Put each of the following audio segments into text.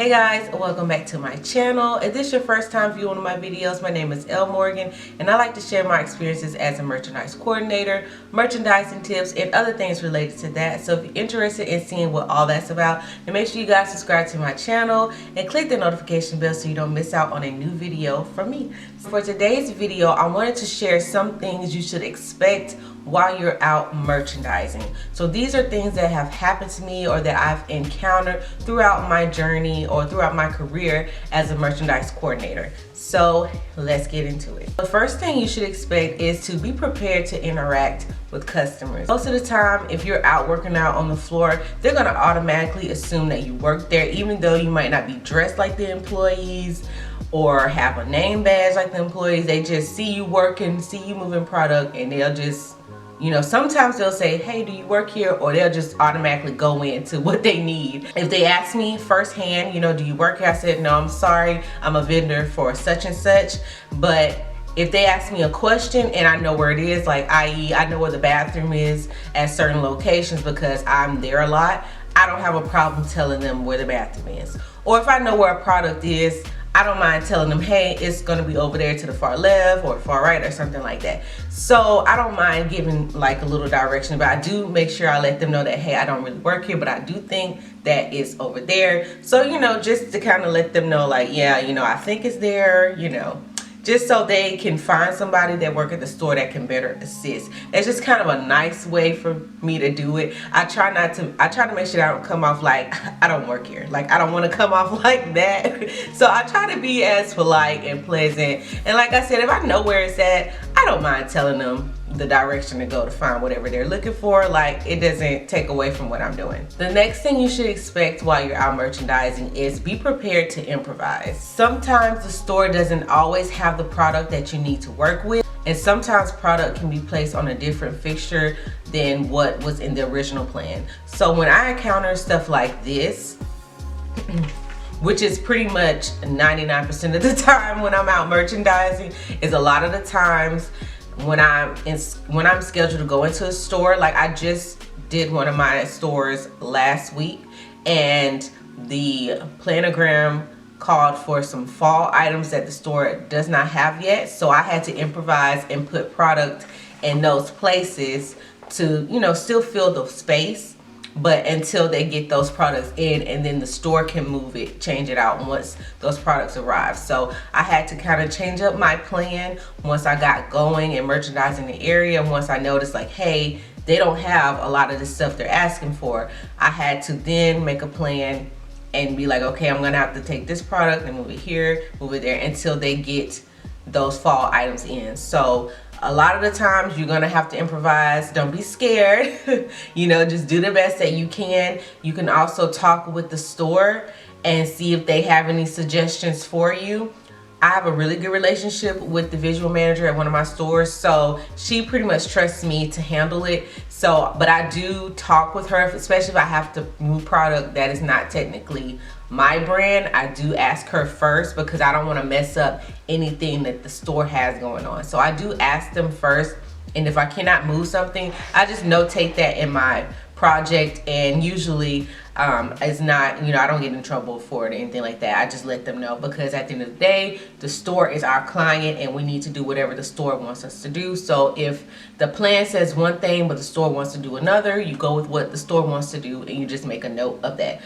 Hey guys, welcome back to my channel. If this is your first time viewing one of my videos, my name is Elle Morgan and I like to share my experiences as a merchandise coordinator, merchandising tips, and other things related to that. So if you're interested in seeing what all that's about, then make sure you guys subscribe to my channel and click the notification bell so you don't miss out on a new video from me. For today's video, I wanted to share some things you should expect while you're out merchandising. So these are things that have happened to me or that I've encountered throughout my journey or throughout my career as a merchandise coordinator. So let's get into it. The first thing you should expect is to be prepared to interact with customers. Most of the time, if you're out working out on the floor, they're gonna automatically assume that you work there, even though you might not be dressed like the employees or have a name badge like the employees. They just see you working, see you moving product, and they'll just, sometimes they'll say, hey, do you work here? Or they'll just automatically go into what they need. If they ask me firsthand, do you work here? I said, no, I'm sorry, I'm a vendor for such and such. But if they ask me a question and I know where it is, like i.e. I know where the bathroom is at certain locations because I'm there a lot, I don't have a problem telling them where the bathroom is. Or if I know where a product is, I don't mind telling them, hey, it's gonna be over there to the far left or far right or something like that. So I don't mind giving like a little direction, but I do make sure I let them know that, hey, I don't really work here, but I do think that it's over there. So, just to kind of let them know, like, yeah, I think it's there, just so they can find somebody that work at the store that can better assist. It's just kind of a nice way for me to do it. I try to make sure I don't come off like I don't work here. Like, I don't want to come off like that. So I try to be as polite and pleasant. And like I said, if I know where it's at, I don't mind telling them the direction to go to find whatever they're looking for. Like, it doesn't take away from what I'm doing. The next thing you should expect while you're out merchandising is be prepared to improvise. Sometimes the store doesn't always have the product that you need to work with, and sometimes product can be placed on a different fixture than what was in the original plan. So when I encounter stuff like this, which is pretty much 99% of the time when I'm out merchandising, is a lot of the times when I'm scheduled to go into a store. Like, I just did one of my stores last week and the planogram called for some fall items that the store does not have yet. So I had to improvise and put product in those places to, still fill the space, but until they get those products in, and then the store can move it, change it out once those products arrive. So I had to kind of change up my plan once I got going and merchandising the area. Once I noticed, like, hey, they don't have a lot of the stuff they're asking for, I had to then make a plan and be like, okay, I'm gonna have to take this product and move it here, move it there, until they get those fall items in. So a lot of the times you're gonna have to improvise. Don't be scared. Just do the best that you can. You can also talk with the store and see if they have any suggestions for you. I have a really good relationship with the visual manager at one of my stores, so she pretty much trusts me to handle it. So, but I do talk with her, especially if I have to move product that is not technically my brand. I do ask her first because I don't want to mess up anything that the store has going on. So I do ask them first, and if I cannot move something, I just notate that in my project, and usually it's not, I don't get in trouble for it or anything like that. I just let them know, because at the end of the day, the store is our client and we need to do whatever the store wants us to do. So if the plan says one thing but the store wants to do another, you go with what the store wants to do and you just make a note of that.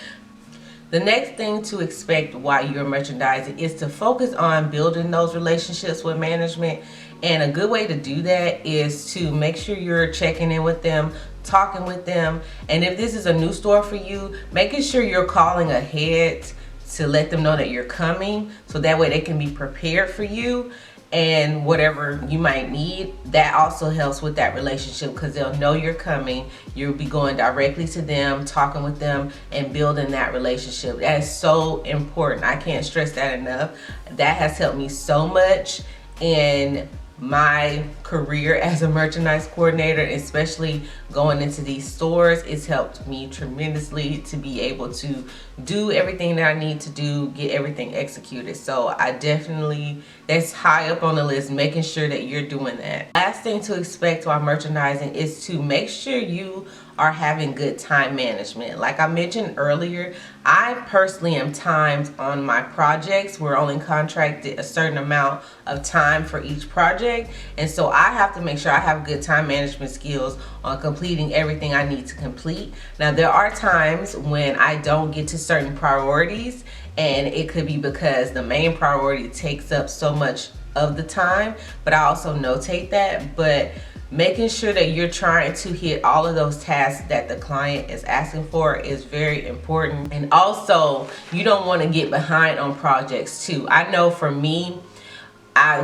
The next thing to expect while you're merchandising is to focus on building those relationships with management. And a good way to do that is to make sure you're checking in with them, talking with them. And if this is a new store for you, making sure you're calling ahead to let them know that you're coming, so that way they can be prepared for you and whatever you might need. That also helps with that relationship, because they'll know you're coming. You'll be going directly to them, talking with them, and building that relationship. That is so important. I can't stress that enough. That has helped me so much in my career as a merchandise coordinator, especially going into these stores. It's helped me tremendously to be able to do everything that I need to do, get everything executed. So I definitely that's high up on the list, making sure that you're doing that. Last thing to expect while merchandising is to make sure you are having good time management. Like I mentioned earlier, I personally am timed on my projects. We're only contracted a certain amount of time for each project, and so I have to make sure I have good time management skills on completing everything I need to complete. Now there are times when I don't get to certain priorities, and it could be because the main priority takes up so much of the time, but I also notate that. But making sure that you're trying to hit all of those tasks that the client is asking for is very important. And also, you don't want to get behind on projects too. I know for me,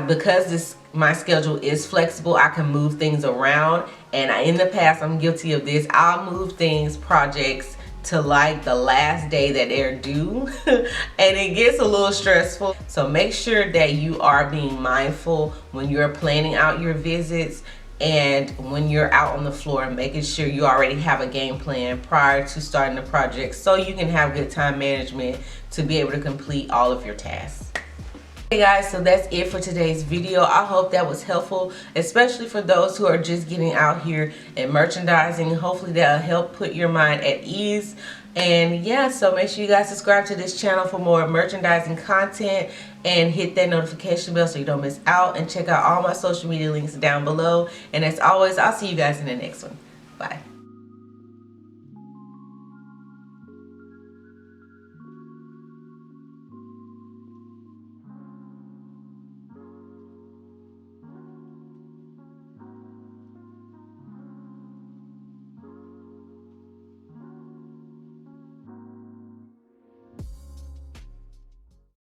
because my schedule is flexible, I can move things around, and in the past I'm guilty of this. I'll move projects to like the last day that they're due and it gets a little stressful. So make sure that you are being mindful when you're planning out your visits and when you're out on the floor, making sure you already have a game plan prior to starting the project so you can have good time management to be able to complete all of your tasks. Hey guys, so that's it for today's video. I hope that was helpful, especially for those who are just getting out here and merchandising. Hopefully that'll help put your mind at ease. And yeah, so make sure you guys subscribe to this channel for more merchandising content and hit that notification bell so you don't miss out, and check out all my social media links down below. And as always, I'll see you guys in the next one. Bye.